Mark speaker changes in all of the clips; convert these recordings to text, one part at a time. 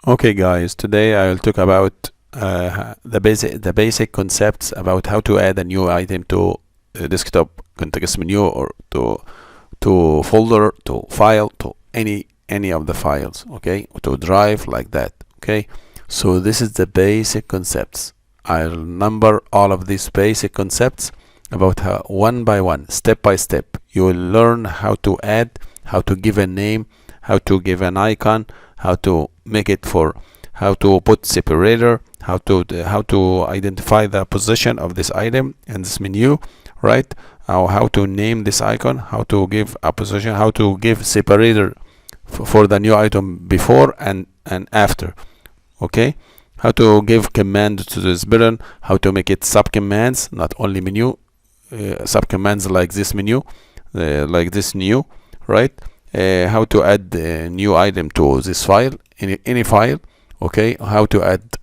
Speaker 1: Okay guys, today I will talk about the basic concepts about how to add a new item to desktop context menu, or to folder, to file, to any of the files, okay, to drive, like that. Okay, so this is the basic concepts. I'll number all of these basic concepts about how, one by one, step by step, you will learn how to add, how to give a name, how to give an icon, how to make it for, how to put separator, how to identify the position of this item in this menu, right? How to name this icon, how to give a position, how to give separator for the new item before and after, okay? How to give command to this button, how to make it sub commands, not only menu, sub commands like this menu, like this new, right? How to add a new item to this file, any file, okay? How to add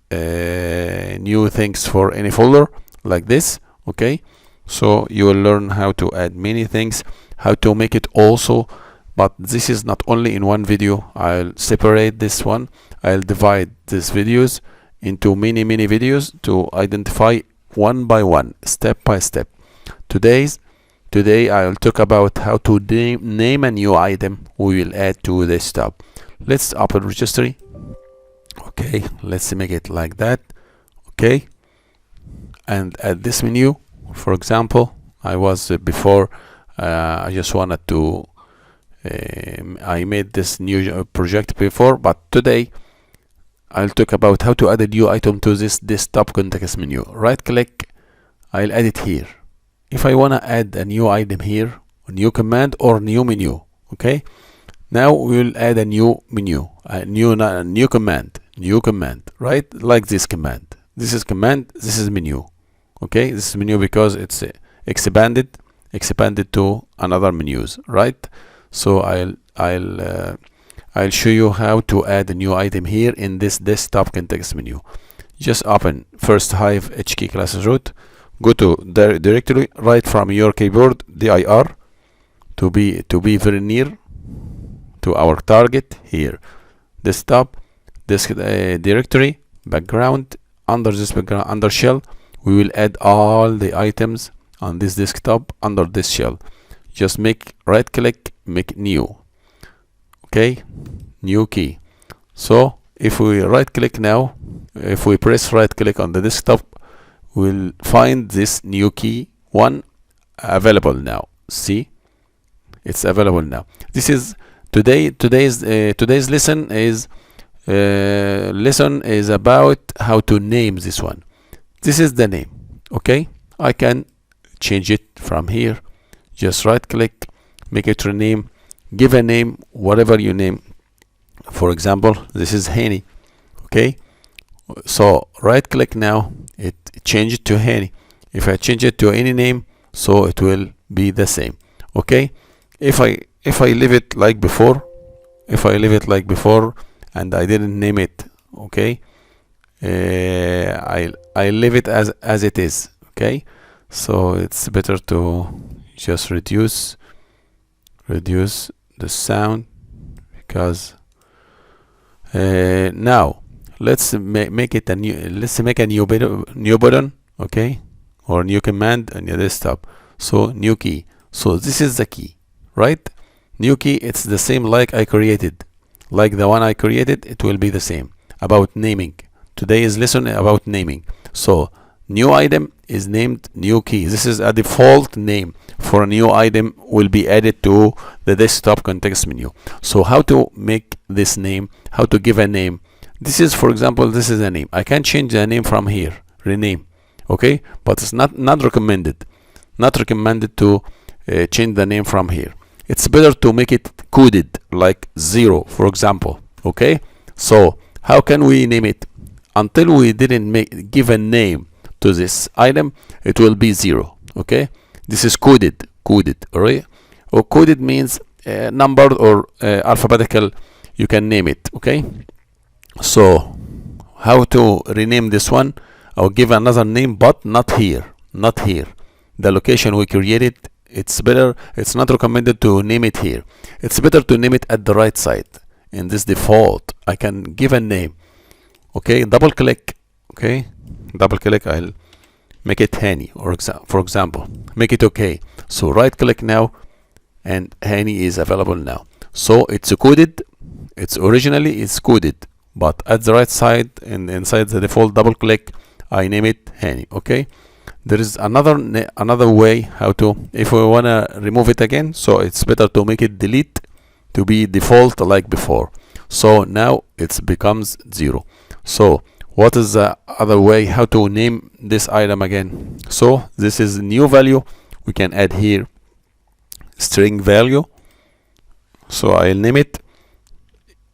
Speaker 1: new things for any folder, like this, okay? So you will learn how to add many things, how to make it also, but this is not only in one video. I'll separate this one, I'll divide these videos into many videos to identify one by one, step by step. Today I'll talk about how to name a new item we will add to the desktop. Let's open registry. Okay, let's make it like that. Okay, and at this menu, for example, I was before I just wanted to I made this new project before, but today I'll talk about how to add a new item to this desktop context menu. Right click, I'll add it here. If I want to add a new item here, a new command or new menu, okay? Now we will add a new menu, a new command, right? Like this command. This is command, this is menu, okay? This is menu because it's expanded to another menus, right? So I'll show you how to add a new item here in this desktop context menu. Just open first hive HK classes root. Go to the directory, right from your keyboard dir to be very near to our target here. Desktop, this directory, background, under this background, under shell, we will add all the items on this desktop under this shell. Just make right click, make new, okay, new key. So if we right click now, if we press right click on the desktop, we'll find this new key one available now. See, it's available now. This is today's lesson is about how to name this one. This is the name, okay? I can change it from here. Just right click, make it rename, give a name, whatever you name. For example, this is Hani, okay? So right click now, it change it to Hani. If I change it to any name, so it will be the same, okay? If I leave it like before, and I didn't name it, okay, I leave it as it is, okay? So it's better to just reduce the sound, because now let's make it a new, let's make a new button, okay, or new command on your desktop. So new key, so this is the key, right? New key, it's the same like I created, like the one I created, it will be the same. About naming, today's lesson about naming. So new item is named new key. This is a default name for a new item, will be added to the desktop context menu. So how to make this name, how to give a name. This is, for example, this is a name. I can change the name from here, rename, okay? But it's not recommended. Not recommended to change the name from here. It's better to make it coded, like 0, for example, okay? So how can we name it? Until we didn't give a name to this item, it will be 0, okay? This is coded, alright? Or coded means numbered or alphabetical, you can name it, okay? So how to rename this one, or give another name, but not here, the location we created. It's better, it's not recommended to name it here. It's better to name it at the right side. In this default, I can give a name. Okay, double click. Okay, double click, I'll make it Hani, or for example, make it okay. So right click now, and Hani is available now. So it's coded, it's originally it's coded, but at the right side and inside the default double click, I name it Hani. Okay, there is another way how to, if we wanna remove it again, so it's better to make it delete to be default like before. So now it becomes 0. So what is the other way how to name this item again? So this is new value. We can add here string value. So I'll name it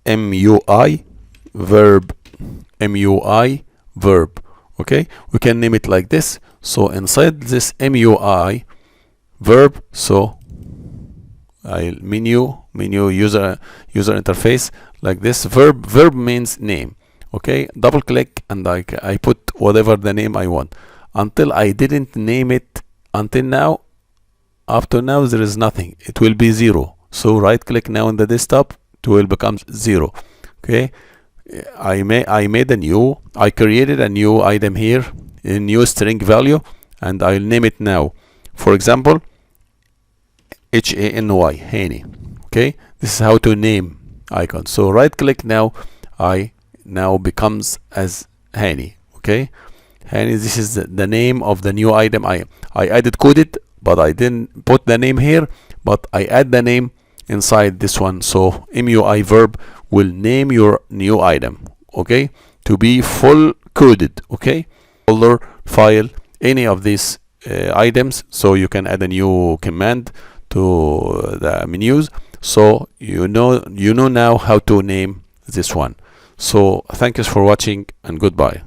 Speaker 1: MUI verb. MUI verb. Okay, we can name it like this. So inside this MUI verb, so I'll menu user interface like this. Verb means name. Okay, double click, and I put whatever the name I want. Until I didn't name it until now, up to now there is nothing. It will be 0. So right click now in the desktop, it will become 0. Okay, I created a new item here, a new string value, and I'll name it now. For example, HANY, Hani. Okay, this is how to name icon. So right click now, I now becomes as Hani. Okay, Hani, this is the name of the new item. I added coded, but I didn't put the name here, but I add the name inside this one. So MUI verb will name your new item, okay, to be full coded. Okay, folder, file, any of these items, so you can add a new command to the menus. So you know now how to name this one. So thank you for watching, and goodbye.